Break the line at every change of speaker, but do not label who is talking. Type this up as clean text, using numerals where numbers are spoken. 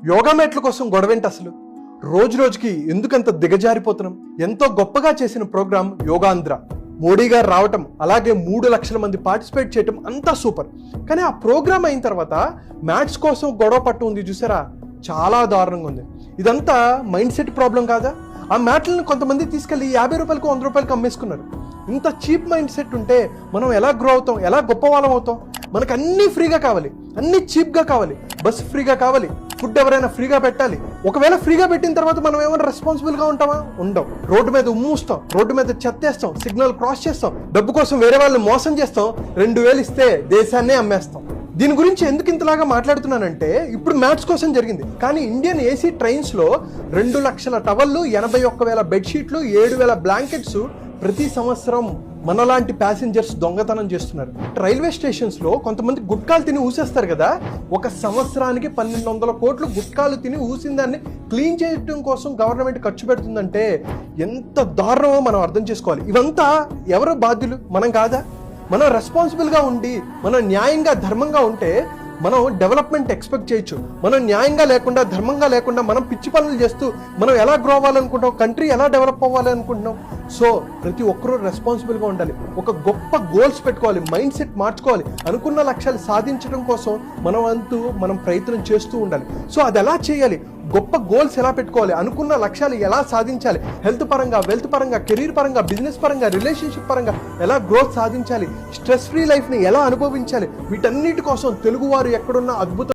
యోగా మేట్ల కోసం గొడవేంటి అసలు? రోజు రోజుకి ఎందుకంత దిగజారిపోతున్నాం? ఎంతో గొప్పగా చేసిన ప్రోగ్రాం యోగాంధ్ర. మోడీ గారు రావటం, అలాగే 3 లక్షల మంది పార్టిసిపేట్ చేయటం అంతా సూపర్. కానీ ఆ ప్రోగ్రామ్ అయిన తర్వాత మ్యాట్స్ కోసం గొడవ పట్టు ఉంది చూసారా, చాలా దారుణంగా ఉంది. ఇదంతా మైండ్ సెట్ ప్రాబ్లం కాదా? ఆ మ్యాట్లను కొంతమంది తీసుకెళ్లి 50 రూపాయలకు 100 రూపాయలకు అమ్మేసుకున్నారు. ఇంత చీప్ మైండ్ సెట్ ఉంటే మనం ఎలా గ్రో అవుతాం, ఎలా గొప్ప వాళ్ళం అవుతాం? మనకు అన్నీ ఫ్రీగా కావాలి, అన్నీ చీప్గా కావాలి, బస్సు ఫ్రీగా కావాలి, ఫుడ్ ఎవరైనా ఫ్రీగా పెట్టాలి. ఒకవేళ ఫ్రీగా పెట్టిన తర్వాత మనం ఏమైనా రెస్పాన్సిబుల్గా ఉంటామా? ఉండం. రోడ్డు మీద ఉమ్మూస్తాం, రోడ్డు మీద చెత్తేస్తాం, సిగ్నల్ క్రాస్ చేస్తాం, డబ్బు కోసం వేరే వాళ్ళని మోసం చేస్తాం, 2000 ఇస్తే దేశాన్నే అమ్మేస్తాం. దీని గురించి ఎందుకు ఇంతలాగా మాట్లాడుతున్నానంటే, ఇప్పుడు మ్యాథ్స్ కోసం జరిగింది. కానీ ఇండియన్ ఏసీ ట్రైన్స్లో 2 లక్షల టవళ్ళు, 81,000 బెడ్షీట్లు, 7,000 బ్లాంకెట్స్ ప్రతి సంవత్సరం మనలాంటి ప్యాసింజర్స్ దొంగతనం చేస్తున్నారు. రైల్వే స్టేషన్స్లో కొంతమంది గుట్కాలు తిని ఊసేస్తారు కదా, ఒక సంవత్సరానికి 1,200 కోట్లు గుట్కాలు తిని ఊసిన దాన్ని క్లీన్ చేయడం కోసం గవర్నమెంట్ ఖర్చు పెడుతుందంటే ఎంత దారుణమో మనం అర్థం చేసుకోవాలి. ఇవంతా ఎవరు బాధ్యులు? మనం కాదా? మనం రెస్పాన్సిబుల్గా ఉండి, మనం న్యాయంగా ధర్మంగా ఉంటే మనం డెవలప్మెంట్ ఎక్స్పెక్ట్ చేయొచ్చు. మనం న్యాయంగా లేకుండా, ధర్మంగా లేకుండా మనం పిచ్చి పనులు చేస్తూ మనం ఎలా గ్రో అవ్వాలనుకుంటాం, కంట్రీ ఎలా డెవలప్ అవ్వాలనుకుంటున్నాం? సో ప్రతి ఒక్కరూ రెస్పాన్సిబుల్గా ఉండాలి, ఒక గొప్ప గోల్స్ పెట్టుకోవాలి, మైండ్ సెట్ మార్చుకోవాలి, అనుకున్న లక్ష్యాలు సాధించడం కోసం మనం అంటూ మనం ప్రయత్నం చేస్తూ ఉండాలి. సో అది ఎలా చేయాలి? గొప్ప గోల్స్ ఎలా పెట్టుకోవాలి, అనుకున్న లక్ష్యాలు ఎలా సాధించాలి, హెల్త్ పరంగా, వెల్త్ పరంగా, కెరీర్ పరంగా, బిజినెస్ పరంగా, రిలేషన్షిప్ పరంగా ఎలా గ్రోత్ సాధించాలి, స్ట్రెస్ ఫ్రీ లైఫ్ని ఎలా అనుభవించాలి, వీటన్నిటి కోసం తెలుగువారు ఎక్కడున్నా అద్భుతం